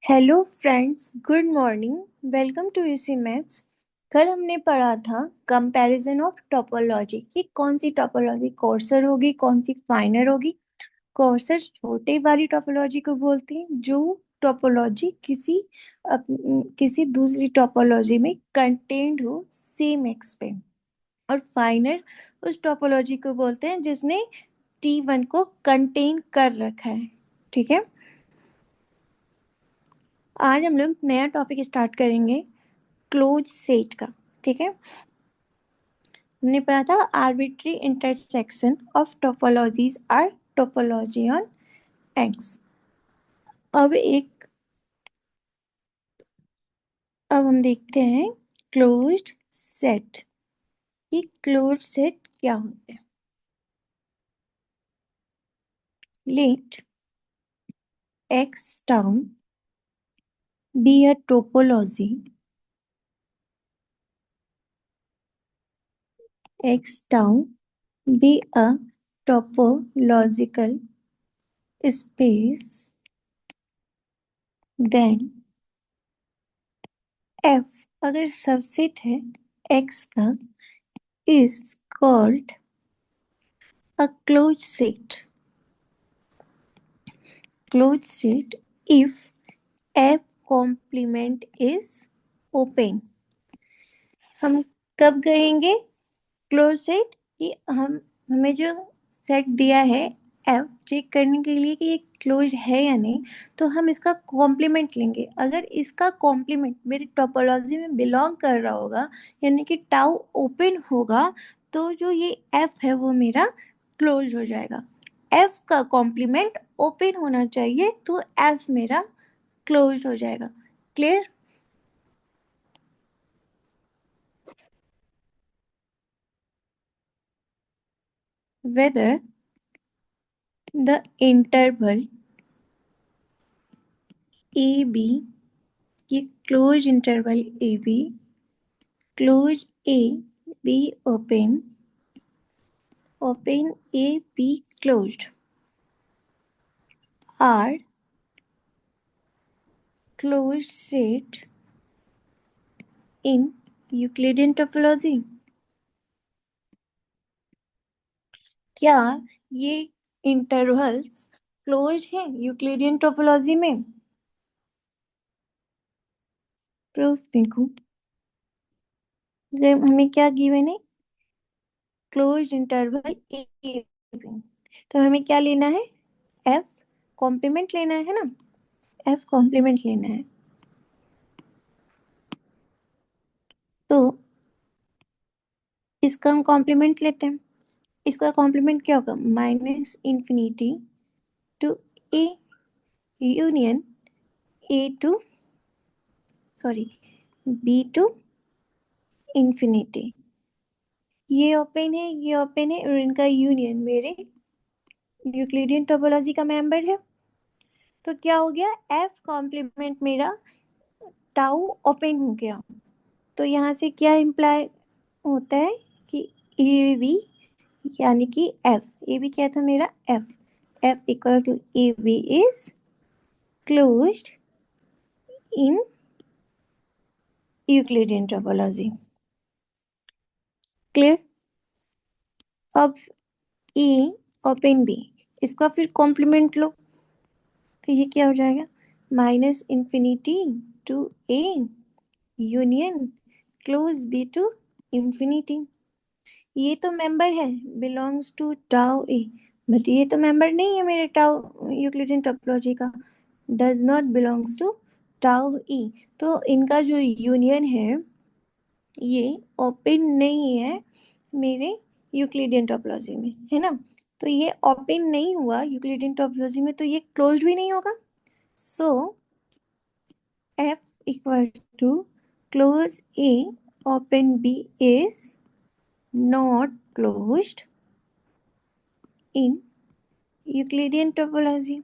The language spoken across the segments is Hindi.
Hello friends, good morning. Welcome to UC maths. कल हमने पढ़ा था कंपैरिजन ऑफ टोपोलॉजी कि कौन सी टोपोलॉजी कोर्सर होगी, कौन सी फाइनर होगी। कोर्सर छोटे वाली टोपोलॉजी को बोलते हैं जो टोपोलॉजी किसी दूसरी टोपोलॉजी में कंटेन्ड हो सेम एक्सपेंड। और फाइनर उस टोपोलॉजी को बोलते हैं जिसने T1 को कंटेन कर रखा है। ठीक है, आज हम लोग नया टॉपिक स्टार्ट करेंगे क्लोज सेट का। ठीक है, हमने पढ़ा था arbitrary intersection of topologies or topology on X. अब एक अब हम देखते हैं क्लोज्ड सेट। ये क्लोज्ड सेट क्या होते हैं? Let X tau be a topology, X tau be a topological space, then F अगर सबसेट है एक्स का is called a closed set. Closed set if F complement is open. हम कब कहेंगे क्लोज सेट कि हमें जो सेट दिया है F चेक करने के लिए कि ये क्लोज है या नहीं, तो हम इसका कॉम्प्लीमेंट लेंगे। अगर इसका कॉम्प्लीमेंट मेरी टोपोलॉजी में बिलोंग कर रहा होगा यानी कि टाउ ओपन होगा, तो जो ये F है वो मेरा क्लोज हो जाएगा। F का कॉम्प्लीमेंट ओपन होना चाहिए तो F मेरा क्लोज हो जाएगा। Clear? Whether the interval a b, ये close interval a b, close a b open, open A b closed are close set in Euclidean topology. क्या ये इंटरवल्स क्लोज हैं यूक्लिडियन टोपोलॉजी में? प्रूफ देखो, हमें क्या गिवन है? क्लोज इंटरवल ए बी, तो हमें क्या लेना है? एफ कॉम्प्लीमेंट लेना है ना, एफ कॉम्प्लीमेंट लेना है। तो इसका हम कॉम्प्लीमेंट लेते हैं। इसका कॉम्प्लीमेंट क्या होगा? Minus infinity to A union A to sorry B to infinity. ये ओपन है, ये ओपन है और इनका यूनियन मेरे यूक्लिडियन टोपोलॉजी का मेंबर है। तो क्या हो गया? एफ कॉम्प्लीमेंट मेरा टाउ ओपन हो गया। तो यहाँ से क्या इम्प्लाई होता है कि ए बी यानी कि एफ, ए बी क्या था मेरा? F, F equal to A B is closed in Euclidean topology. Clear? अब ए ओपन बी, इसका फिर कॉम्प्लीमेंट लो, तो ये क्या हो जाएगा? Minus infinity to A union close b to infinity. ये तो मेंबर है, belongs to tau a, but ये तो मेंबर नहीं है मेरे टाउ यूक्लिडियन टोपोलॉजी का, does not belongs to tau E. तो इनका जो यूनियन है ये ओपन नहीं है मेरे यूक्लिडियन टोपोलॉजी में, है ना। तो ये ओपन नहीं हुआ यूक्लिडियन टोपोलॉजी में, तो ये क्लोज्ड भी नहीं होगा। So F equal to close a open b is not closed in Euclidean topology.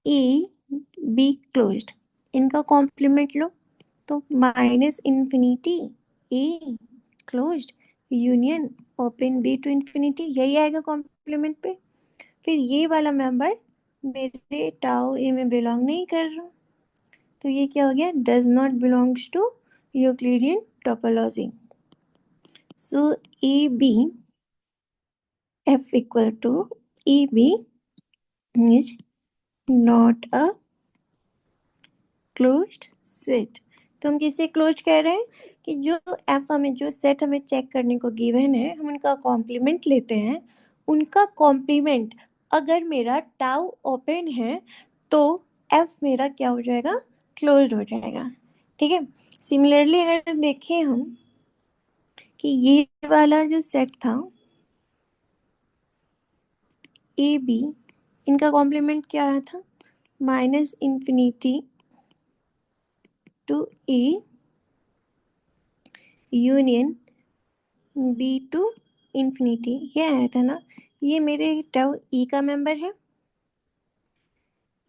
A b closed, इनका कॉम्प्लीमेंट लो, तो minus infinity a closed union open B to infinity, यही आएगा कॉम्प्लीमेंट पे। फिर ये वाला मेंबर मेरे टाउ ए में बिलोंग नहीं कर रहा, तो ये क्या हो गया, does not belongs to Euclidean topology. So A B f equal to eb is not a closed set. तो हम किसे क्लोज्ड कह रहे हैं कि जो एफ हमें जो सेट हमें चेक करने को गिवन है, हम उनका कॉम्प्लीमेंट लेते हैं. उनका कॉम्प्लीमेंट अगर मेरा टाउ ओपन है तो एफ मेरा क्या हो जाएगा, क्लोज्ड हो जाएगा. ठीक है. सिमिलरली अगर देखें हम कि ये वाला जो सेट था ए बी, इनका कॉम्प्लीमेंट क्या आया था, minus infinity to A union B to infinity, ये आया था ना. ये मेरे टाउ ई का मेंबर है,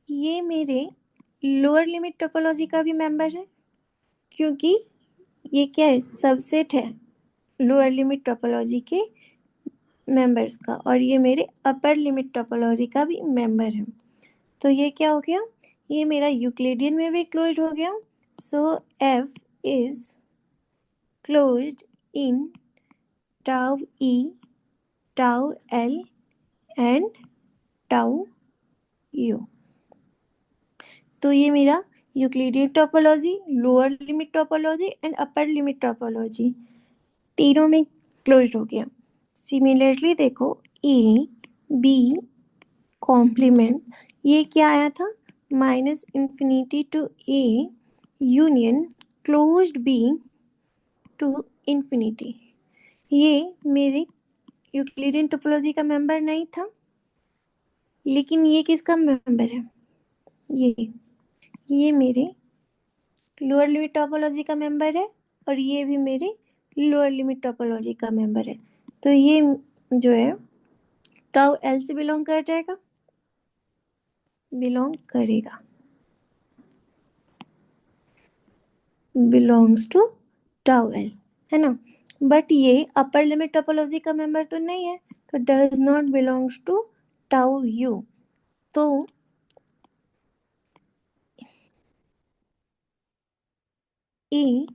ये मेरे लोअर लिमिट टोपोलॉजी का भी मेंबर है, क्योंकि ये क्या है, सबसेट है लोअर लिमिट टोपोलॉजी के मेंबर्स का, और ये मेरे अपर लिमिट टोपोलॉजी का भी मेंबर है. तो ये क्या हो गया, ये मेरा यूक्लिडियन में भी क्लोज हो गया. So F is closed in tau E, tau L and tau U. तो ये मेरा Euclidean topology, lower limit topology and upper limit topology तीनों में क्लोज्ड हो गया. सिमिलरली देखो ए बी कॉम्प्लीमेंट, ये क्या आया था, minus infinity to A union closed B to infinity. ये मेरे यूक्लिडियन टोपोलॉजी का मेंबर नहीं था, लेकिन ये किसका मेंबर है, ये मेरे लोअर लिमिट टोपोलॉजी का मेंबर है, और ये भी मेरे लोअर लिमिट टोपोलॉजी का मेंबर है. तो ये जो है टाउ एल से बिलोंग कर जाएगा, बिलोंग करेगा, बिलोंग्स टू टाउ एल, है ना. बट ये अपर लिमिट टोपोलॉजी का मेंबर तो नहीं है, तो does not belongs to tau U. तो a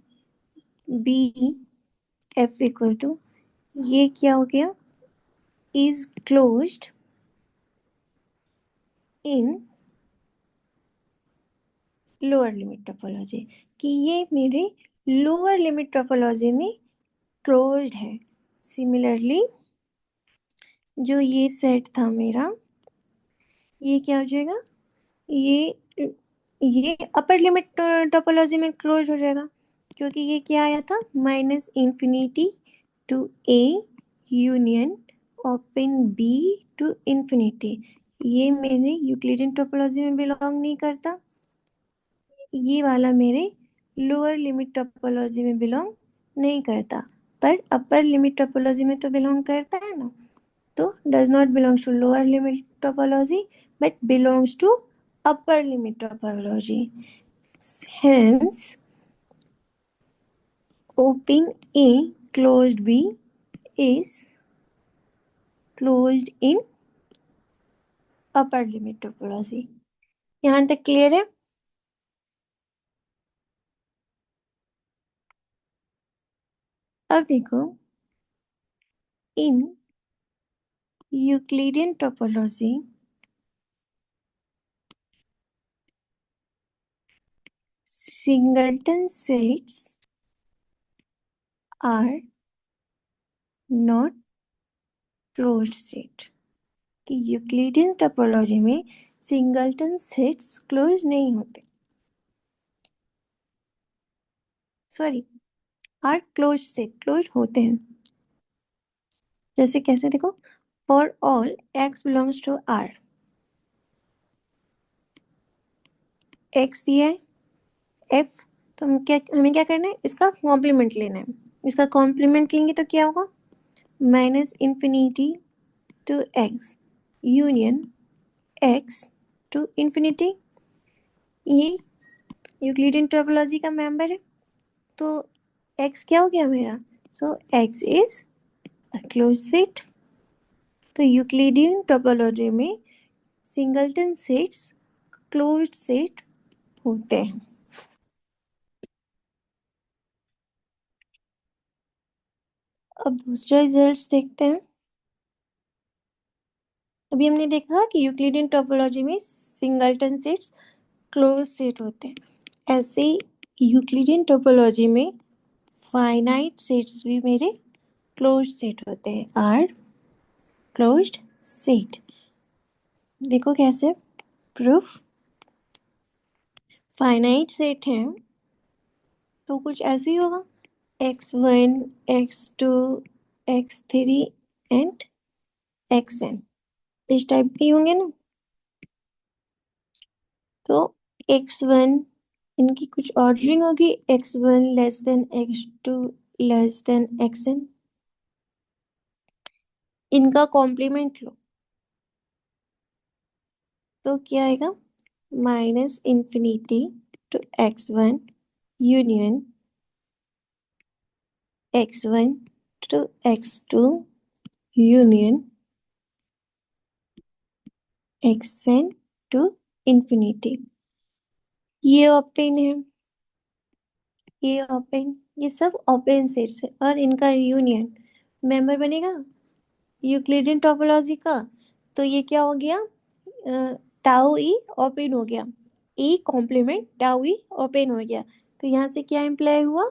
b F equal to, ये क्या हो गया, is closed in lower limit topology, कि ये मेरे लोअर लिमिट टोपोलॉजी में क्लोज्ड है. सिमिलरली जो ये सेट था मेरा, ये क्या हो जाएगा, ये अपर लिमिट टोपोलॉजी में क्लोज हो जाएगा, क्योंकि ये क्या आया था, minus infinity to A union open B to infinity. ये मेरे यूक्लिडियन टोपोलॉजी में बिलोंग नहीं करता, ये वाला मेरे लोअर लिमिट टोपोलॉजी में बिलोंग नहीं करता, पर अपर लिमिट टोपोलॉजी में तो बिलोंग करता है ना. तो does not belongs to lower limit topology but belongs to upper limit topology. Hence, open A closed B is closed in upper limit topology. यहाँ तक क्लियर है. अब देखो, in Euclidean topology singleton sets are not closed set. कि यूक्लिडियन टोपोलॉजी में सिंगलटन सेट्स क्लोज नहीं होते, sorry, are close set close होते हैं. जैसे कैसे देखो, for all x belongs to R, x दिया है, एफ, तो हमें क्या करना है, इसका कॉम्प्लीमेंट लेना है. इसका कॉम्प्लीमेंट लेंगे तो क्या होगा, minus infinity to x union x to infinity. ये यूक्लिडियन टोपोलॉजी का मेंबर है, तो एक्स क्या हो गया मेरा, so x is a close set. तो यूक्लिडियन टोपोलॉजी में सिंगलटन सेट्स क्लोज्ड सेट होते हैं। अब दूसरा रिजल्ट देखते हैं। अभी हमने देखा कि यूक्लिडियन टोपोलॉजी में सिंगलटन सेट्स क्लोज सेट होते हैं, ऐसे ही यूक्लिडियन टोपोलॉजी में फाइनाइट सेट्स भी मेरे क्लोज सेट होते हैं, आर क्लोज्ड सेट। देखो कैसे प्रूफ। फाइनाइट सेट है तो कुछ ऐसे ही होगा, x1 x2 x3 and xn, इस टाइप के होंगे ना। तो x1 इनकी कुछ ऑर्डरिंग होगी, x1 less than x2 less than xn। इनका कॉम्प्लीमेंट लो तो क्या आएगा, minus infinity to x1 union x1 to x2 union xn to infinity. ये ओपन है, ये ओपन, ये सब ओपन सेट्स है और इनका यूनियन मेंबर बनेगा यूक्लिडियन टोपोलॉजी का। तो ये क्या हो गया, टाउ ई ओपन हो गया, E complement tau E open हो गया। तो यहाँ से क्या इम्प्लाई हुआ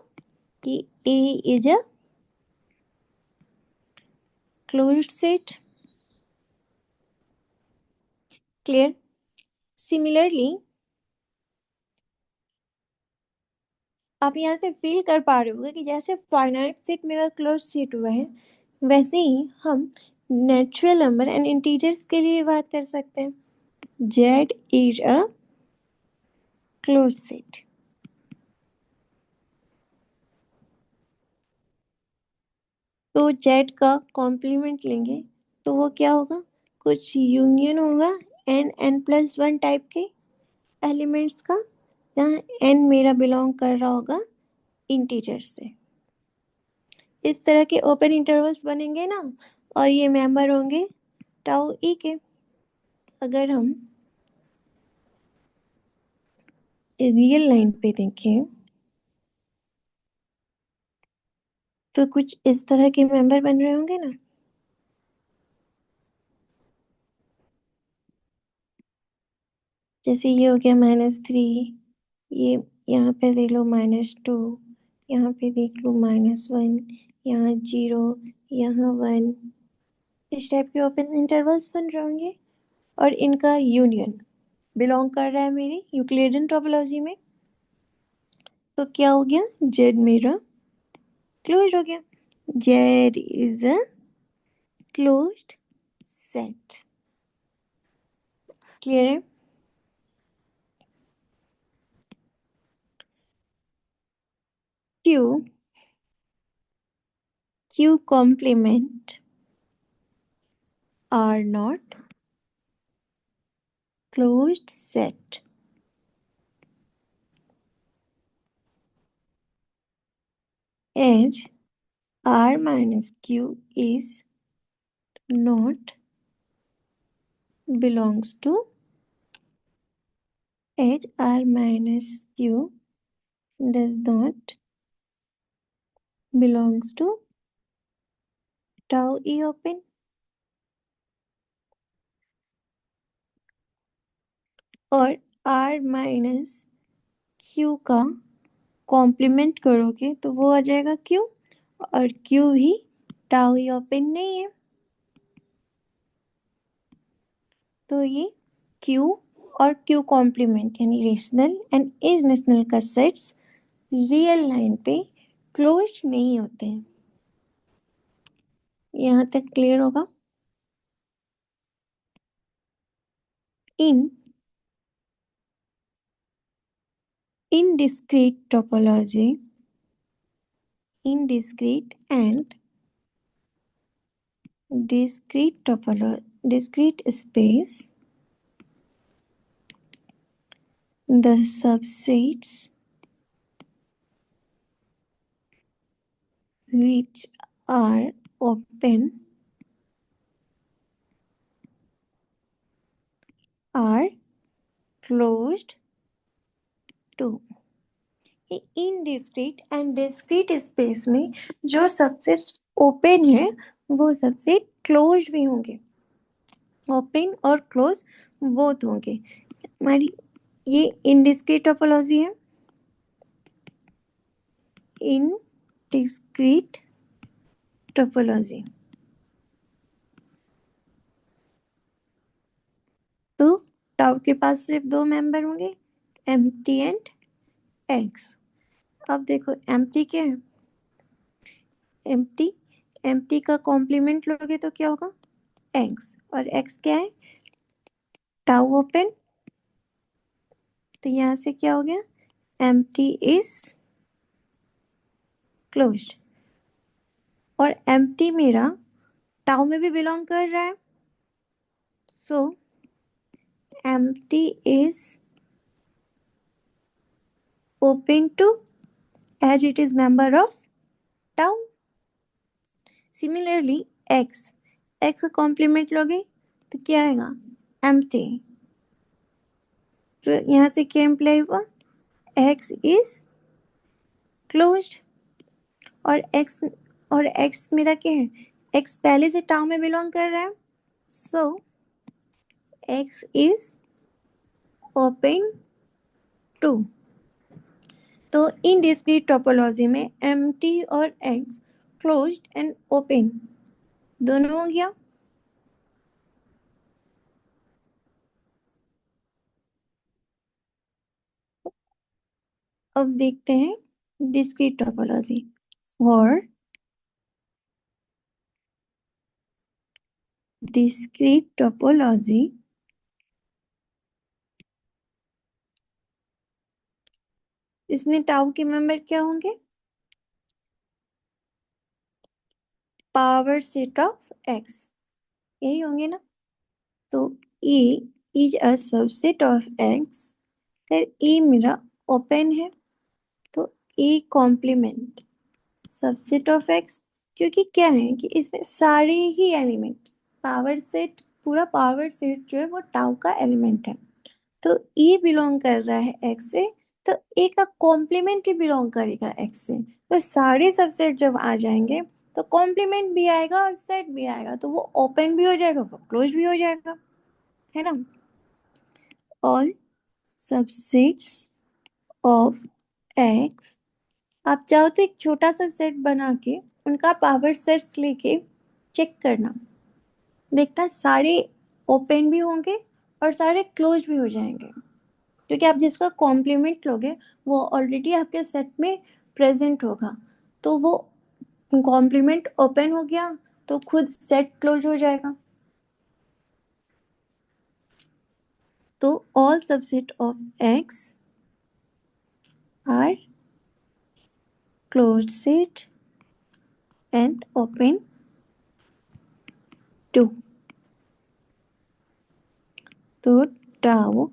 कि A is a closed set. Clear. Similarly आप यहाँ से फील कर पा रहे होगे कि जैसे फाइनाइट सेट मेरा क्लोज सेट हुआ है, वैसे ही हम नेचुरल नंबर एंड इंटीजर्स के लिए बात कर सकते हैं। Z is a closed set। तो Z का कॉम्प्लीमेंट लेंगे तो वो क्या होगा, कुछ यूनियन होगा n+1 टाइप के एलिमेंट्स का, जहाँ n मेरा बिलोंग कर रहा होगा इंटीजर से। इस तरह के ओपन इंटरवल्स बनेंगे ना, और ये मेंबर होंगे टाउ ई के। अगर हम रियल लाइन पे देखें तो कुछ इस तरह के मेंबर बन रहे होंगे ना। जैसे ये हो गया -3, ये यहाँ पे देख लो -2, यहाँ पे देख लो -1, यहाँ 0, यहाँ 1, इस टाइप के ओपन इंटरवल्स बन रहे होंगे और इनका यूनियन बिलोंग कर रहा है मेरी यूक्लिडियन टोपोलॉजी में। तो क्या हो गया, जेड मेरा क्लोज हो गया, Z is a closed set. Clear है। Q, Q complement are not closed set as r minus q is not belongs to, as r minus q does not belongs to tau e open। और r माइनस q का कॉम्प्लीमेंट करोगे तो वो आ जाएगा q, और q ही टाउ ई ओपन नहीं है। तो ये q और q कॉम्प्लीमेंट यानी रेशनल एंड इरेशनल का सेट्स रियल लाइन पे क्लोज नहीं होते हैं। यहाँ तक क्लियर होगा। इन indiscrete topology, in discrete and discrete space, the subsets which are open are closed to। Indiscrete and discrete space में जो सबसेट ओपन है वो सबसेट क्लोज भी होंगे, ओपन और क्लोज बोथ होंगे। हमारी ये इनडिस्क्रीट टोपोलॉजी है। इनडिस्क्रीट टोपोलॉजी, तो टाउ के पास सिर्फ दो मेंबर होंगे, एम्प्टी एंड एक्स। अब देखो एम्प्टी क्या है, एम्प्टी, एम्प्टी का कॉम्प्लीमेंट लोगे तो क्या होगा, एक्स, और एक्स क्या है, टाउ ओपन। तो यहाँ से क्या हो गया, एम्प्टी इज क्लोज्ड, और एम्प्टी मेरा टाउ में भी बिलोंग कर रहा है, so empty is open too as it is member of tau. Similarly X, X का कॉम्प्लीमेंट लोगे तो क्या आएगा, एम्प्टी। तो यहाँ से क्या इम्प्लाई हुआ, एक्स इज क्लोज्ड, और एक्स मेरा क्या है, एक्स पहले से टाउ में बिलोंग कर रहा है, सो एक्स इज ओपन टू। तो इन डिस्क्रीट टोपोलॉजी में एम्प्टी और एक्स क्लोज्ड एंड ओपन दोनों हो गया। अब देखते हैं discrete topology. For discrete topology, इसमें टाउ के मेंबर क्या होंगे, पावर सेट ऑफ एक्स, यही होंगे ना। तो A is a subset of X, अगर ए मेरा ओपन है तो A complement subset of X, क्योंकि क्या है कि इसमें सारे ही एलिमेंट, पावर सेट, पूरा पावर सेट जो है वो टाउ का एलिमेंट है, तो ई बिलोंग कर रहा है एक्स से, तो ए का कॉम्प्लीमेंट भी बिलोंग करेगा एक्स से, तो सारे सबसेट जब आ जाएंगे तो कॉम्प्लीमेंट भी आएगा और सेट भी आएगा, तो वो ओपन भी हो जाएगा, वो क्लोज भी हो जाएगा, है ना। ऑल सबसेट्स ऑफ एक्स, आप चाहो तो एक छोटा सा सेट बना के उनका पावर सेट्स लेके चेक करना, देखना सारे ओपन भी होंगे और सारे क्लोज भी हो जाएंगे, क्योंकि आप जिसका कॉम्प्लीमेंट लोगे वो ऑलरेडी आपके सेट में प्रेजेंट होगा, तो वो कॉम्प्लीमेंट ओपन हो गया तो खुद सेट क्लोज हो जाएगा। तो all subset of X are closed set and open too. तो tau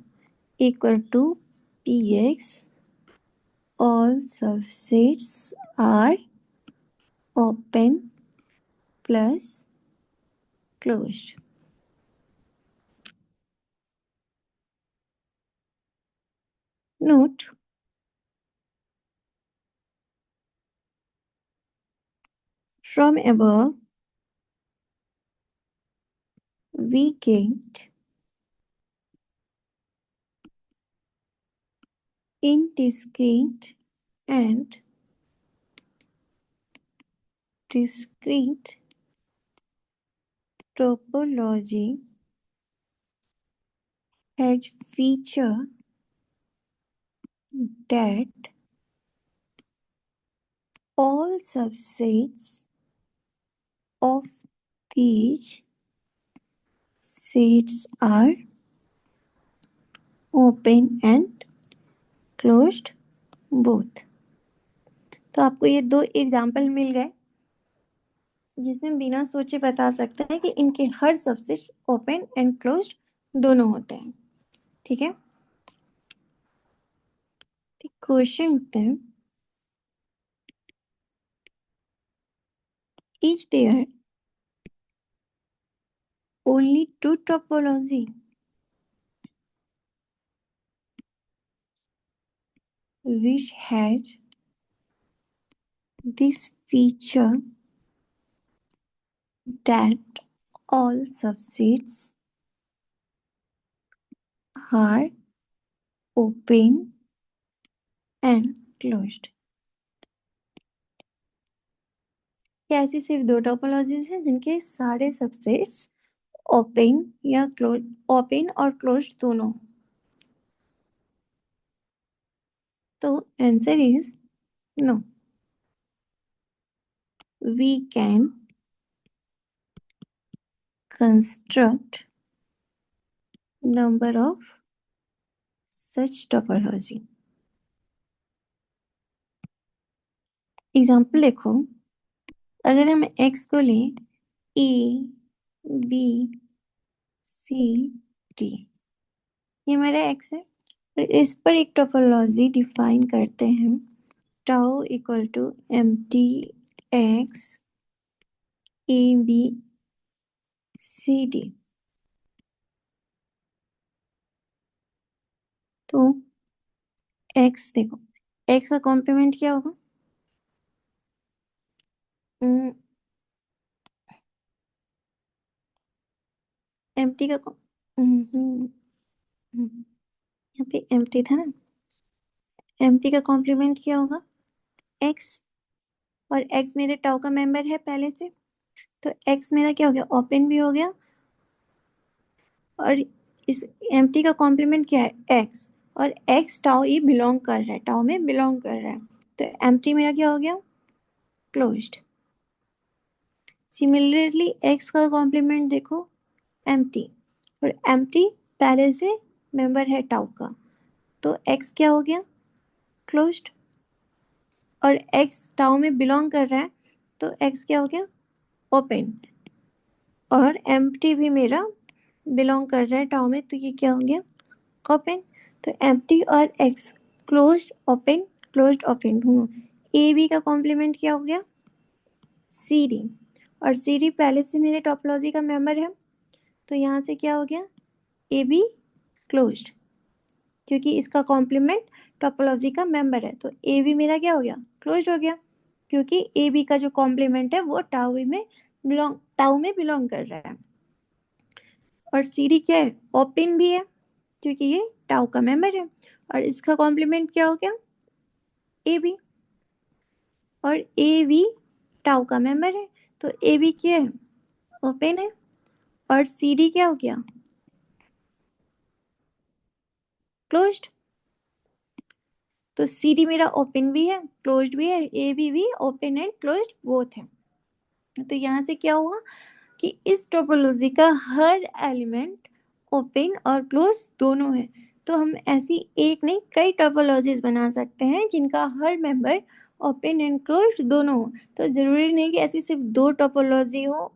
equal to P X, all subsets are open plus closed. Note, from above we get indiscrete and discrete topology has feature that all subsets of these sets are open and closed both। तो आपको ये दो एग्जाम्पल मिल गए जिसमें बिना सोचे बता सकते हैं कि इनके हर सबसेट्स ओपन एंड क्लोज्ड दोनों होते हैं। ठीक है, क्वेश्चन उठते हैं, is there only two topology which has this feature that all subsets are open and closed. क्या ऐसी सिर्फ दो टोपोलॉजीज हैं जिनके सारे सबसेट्स ओपन या क्लोज, ओपन और क्लोज दोनों? तो answer is no. We can construct number of such topology. Example देखो, अगर हम x को लें a b c d, ये हमारा x है और इस पर एक टोपोलॉजी डिफाइन करते हैं tau equal to empty X A B C D. तो x देखो, x का कॉम्प्लीमेंट क्या होगा? एम टी का यहाँ पे एम टी था ना, एम टी का कॉम्प्लीमेंट क्या होगा? x. और x मेरे टाउ का मेंबर है पहले से, तो x मेरा क्या हो गया? ओपन भी हो गया. और इस एम्प्टी का कॉम्प्लीमेंट क्या है? x. और x टाउ ही बिलोंग कर रहा है, टाउ में बिलोंग कर रहा है, तो एम्प्टी मेरा क्या हो गया? क्लोज्ड. सिमिलरली x का कॉम्प्लीमेंट देखो, एम्प्टी. और एम्प्टी पहले से मेंबर है टाउ का, तो x क्या हो गया? क्लोज्ड. और x टाउ में बिलोंग कर रहा है, तो x क्या हो गया? ओपन. और एम्प्टी भी मेरा बिलोंग कर रहा है टाउ में, तो ये क्या हो गया? ओपन. तो एम्प्टी और X, closed open closed open. ए बी का कॉम्प्लीमेंट क्या हो गया? C D. और सी डी पहले से मेरे टोपोलॉजी का मेंबर है, तो यहाँ से क्या हो गया? ए बी क्लोज्ड, क्योंकि इसका कॉम्प्लीमेंट टोपोलॉजी का मेंबर है, तो ए बी मेरा क्या हो गया? क्लोज्ड हो गया, क्योंकि ए बी का जो कॉम्प्लीमेंट है वो टाउ में बिलोंग कर रहा है. और सी डी क्या है? ओपन भी है, क्योंकि ये टाउ का मेंबर है. और इसका कॉम्प्लीमेंट क्या हो गया? A B. और ए बी टाउ का मेंबर है, तो ए बी क्या है? ओपन है. और सी डी क्या हो गया? क्लोज्ड. तो सी डी मेरा ओपन भी है, क्लोज्ड भी है, ए बी भी ओपन एंड क्लोज्ड बोथ है. तो यहाँ से क्या हुआ कि इस टोपोलॉजी का हर एलिमेंट ओपन और क्लोज दोनों है. तो हम ऐसी एक नहीं कई टोपोलॉजीज बना सकते हैं जिनका हर मेंबर ओपन एंड क्लोज दोनों हो. तो जरूरी नहीं कि ऐसी सिर्फ दो टोपोलॉजी हो,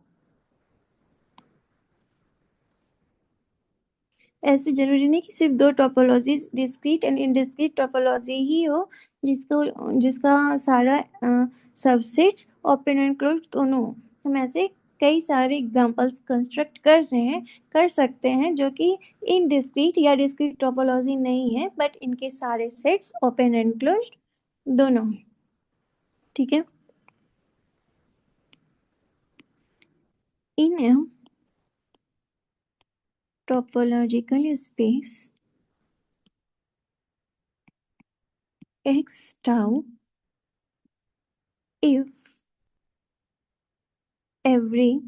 ऐसे जरूरी नहीं कि सिर्फ दो topology discrete and indiscrete topology ही हो जिसको जिसका सारा सबसेट्स ओपन एंड क्लोज दोनों हो. हम ऐसे कई सारे एग्जांपल्स कंस्ट्रक्ट कर रहे हैं, कर सकते हैं, जो कि इनडिस्क्रीट या डिस्क्रीट टोपोलॉजी नहीं है, बट इनके सारे सेट्स ओपन एंड क्लोज दोनों हैं. ठीक है. इन a topological space x tau, if every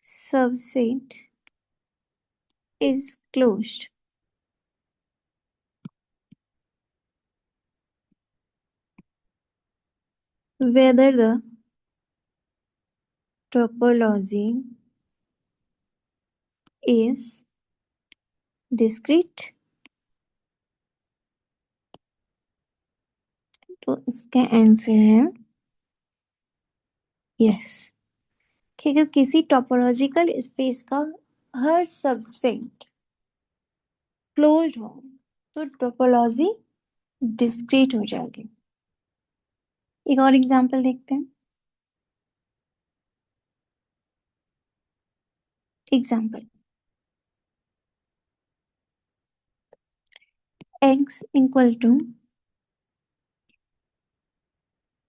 subset is closed, whether the topology is discrete. तो इसका आंसर है यस. कि अगर किसी टोपोलॉजिकल स्पेस का हर सबसेट क्लोज हो तो टोपोलॉजी डिस्क्रीट हो जाएगी. एक और एग्जांपल देखते हैं. Example, x equal to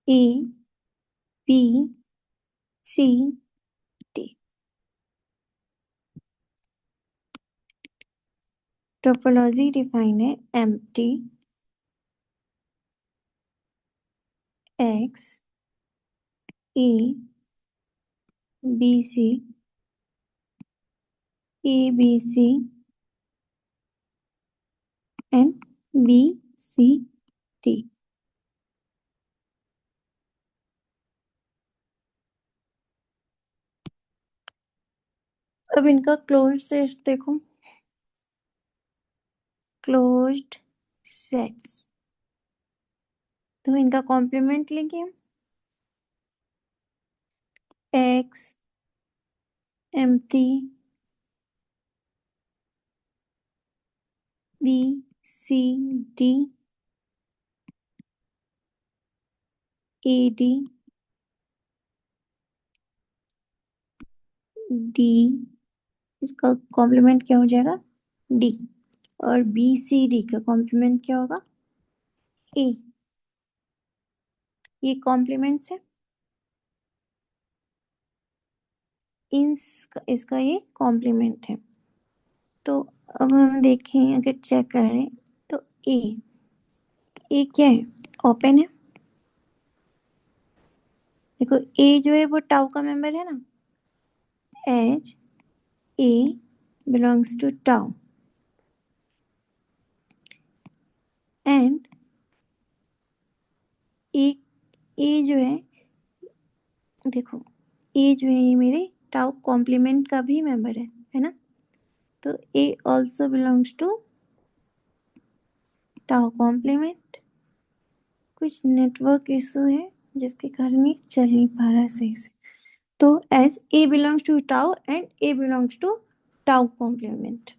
a b c d. Topology define है empty x a b c a b c and b c d. अब इनका क्लोज्ड सेट देखो, क्लोज्ड सेट्स, तो इनका कॉम्प्लीमेंट लेंगे हम x empty b c d a d d, इसका कॉम्प्लीमेंट क्या हो जाएगा d, और बी सी डी का कॉम्प्लीमेंट क्या होगा ए। ये कॉम्प्लीमेंट्स है, इसका ये कॉम्प्लीमेंट है। तो अब हम देखें, अगर चेक करें तो ए क्या है, ओपन है। देखो ए जो है वो टाउ का मेंबर है ना, as A belongs to tau and A जो है, देखो ए जो है ये मेरे टाउ कॉम्प्लीमेंट का भी मेंबर है ना। तो A also belongs to tau complement. कुछ नेटवर्क इशू है जिसके कारण ये चल नहीं पा रहा है सही से। तो as A belongs to tau and A belongs to tau complement,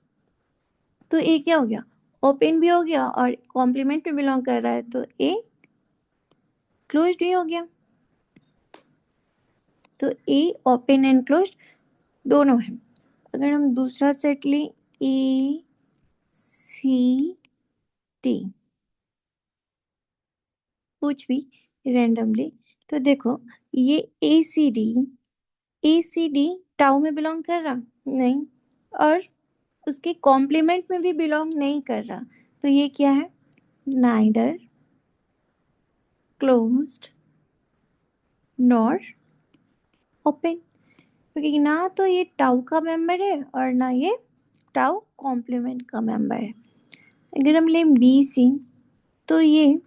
तो ए क्या हो गया, ओपन भी हो गया और कॉम्प्लीमेंट में बिलोंग कर रहा है, तो ए क्लोज भी हो गया। तो ए ओपन एंड क्लोज दोनों है। अगर हम दूसरा सेट लें ए सी टी, कुछ भी रैंडमली, तो देखो ये ए सी डी टाउ में बिलोंग कर रहा नहीं, और उसके कॉम्प्लीमेंट में भी बिलोंग नहीं कर रहा। तो ये क्या है, नाइदर क्लोज्ड नॉर ओपन, क्योंकि ना तो ये टाउ का मेंबर है और ना ये टाउ कॉम्प्लीमेंट का मेंबर है। अगर हम लें बी सी, तो ये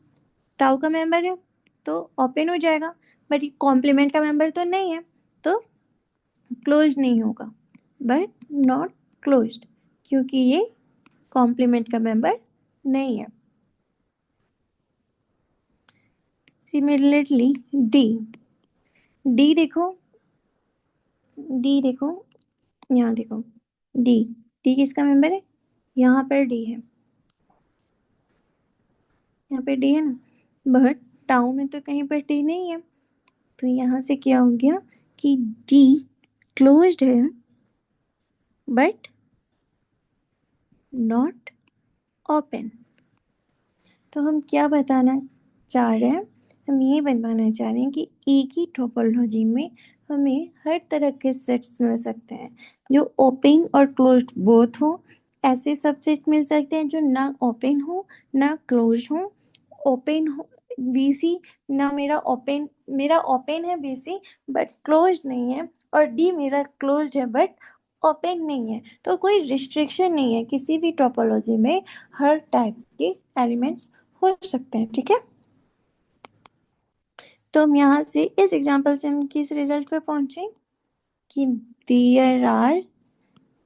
टाउ का मेंबर है तो ओपन हो जाएगा, बट ये कॉम्प्लीमेंट का मेंबर तो नहीं है, तो क्लोज नहीं होगा, बट नॉट क्लोज्ड, क्योंकि ये कॉम्प्लीमेंट का मेंबर नहीं है। सिमिलरली डी, डी देखो, डी देखो, यहाँ देखो, डी, डी किसका मेंबर है, यहाँ पर डी है, यहाँ पे डी है ना, बट टाउ में तो कहीं पर डी नहीं है। तो यहाँ से क्या हो गया कि डी क्लोज्ड है बट नॉट ओपन। तो हम क्या बताना चाह रहे हैं, हम ये बताना चाह रहे हैं कि एक ही टोपोलॉजी में हमें हर तरह के सेट्स मिल सकते हैं जो ओपन और क्लोज्ड बोथ हो। ऐसे सबसेट मिल सकते हैं जो ना ओपन हो ना क्लोज हो। ओपन हो बीसी, ना मेरा ओपन है बीसी बट क्लोज नहीं है, और डी मेरा क्लोज्ड है बट ओपन नहीं है। तो कोई रिस्ट्रिक्शन नहीं है, किसी भी टोपोलॉजी में हर टाइप के एलिमेंट्स हो सकते हैं, ठीक है। तो हम यहाँ से इस एग्जांपल से हम किस रिजल्ट पे पहुंचे कि there are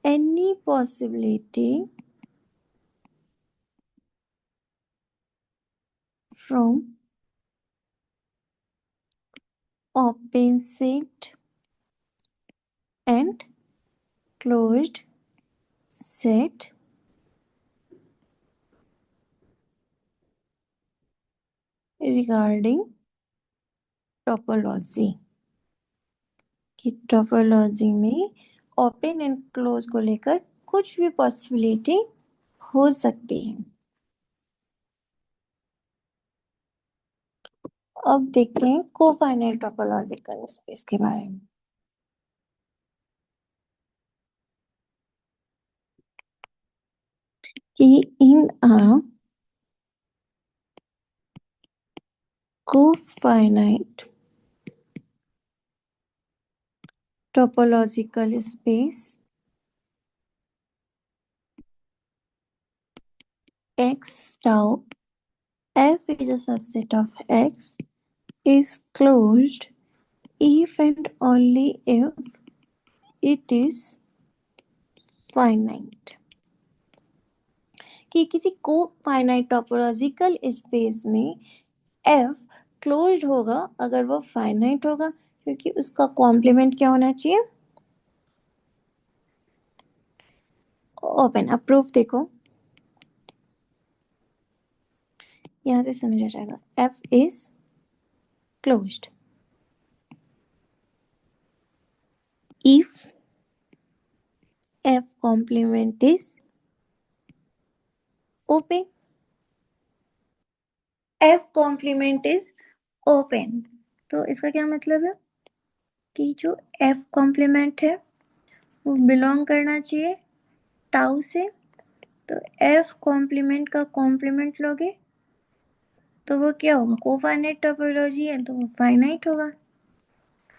any possibility from open set and closed set regarding topology, कि टोपोलॉजी में ओपन एंड क्लोज को लेकर कुछ भी पॉसिबिलिटी हो सकती है। अब देखते हैं कोफाइनाइट टोपोलॉजिकल स्पेस के बारे में। कि इन a cofinite topological space x tau f is a subset of x is closed if and only if it is finite। कि किसी को फाइनाइट टोपोलॉजिकल स्पेस में f क्लोज्ड होगा अगर वो फाइनाइट होगा, क्योंकि उसका कॉम्प्लीमेंट क्या होना चाहिए, ओपन। अब प्रूफ देखो, यहाँ से समझ आ जाएगा। f is closed if f complement is open। f complement is open, तो इसका क्या मतलब है कि जो f complement है वो बिलोंग करना चाहिए टाउ से। तो f कॉम्प्लीमेंट का कॉम्प्लीमेंट लोगे तो वो क्या होगा, कोफाइनाइट टोपोलॉजी है तो वो फाइनाइट होगा।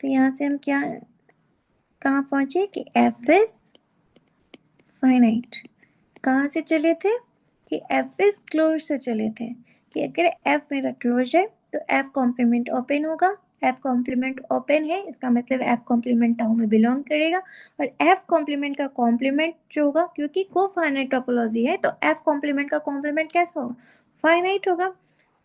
तो यहाँ से हम क्या कहाँ पहुंचे कि f इज फाइनाइट। कहाँ से चले थे कि f इज क्लोज से चले थे कि अगर f मेरा क्लोज है तो f कॉम्प्लीमेंट ओपन होगा। f कॉम्प्लीमेंट ओपन है इसका मतलब f कॉम्प्लीमेंट टाउ में बिलोंग करेगा, और f कॉम्प्लीमेंट का कॉम्प्लीमेंट जो होगा, क्योंकि कोफाइनाइट टोपोलॉजी है तो f कॉम्प्लीमेंट का कॉम्प्लीमेंट कैसा होगा, फाइनाइट होगा।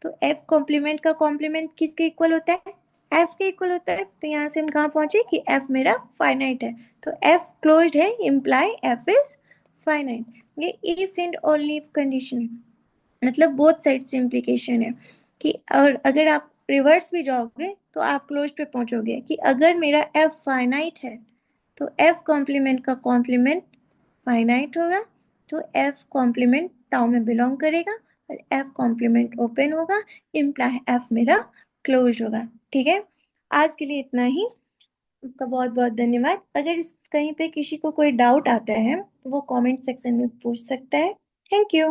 तो f कॉम्प्लीमेंट का कॉम्प्लीमेंट किसके इक्वल होता है, f के इक्वल होता है। तो यहाँ से हम कहाँ पहुंचे कि f मेरा फाइनाइट है, तो f क्लोज्ड है इम्प्लाई f इज फाइनाइट। ये if and only if condition, मतलब बोथ साइड से इम्प्लीकेशन है कि और अगर आप रिवर्स भी जाओगे तो आप क्लोज पे पहुंचोगे कि अगर मेरा f फाइनाइट है तो f कॉम्प्लीमेंट का कॉम्प्लीमेंट फाइनाइट होगा, तो f कॉम्प्लीमेंट टाउ में बिलोंग करेगा और f कॉम्प्लीमेंट ओपन होगा, इम्प्लाई f मेरा क्लोज होगा। ठीक है, आज के लिए इतना ही। आपका बहुत बहुत धन्यवाद। अगर कहीं पे किसी को कोई डाउट आता है तो वो कमेंट सेक्शन में पूछ सकता है। Thank you.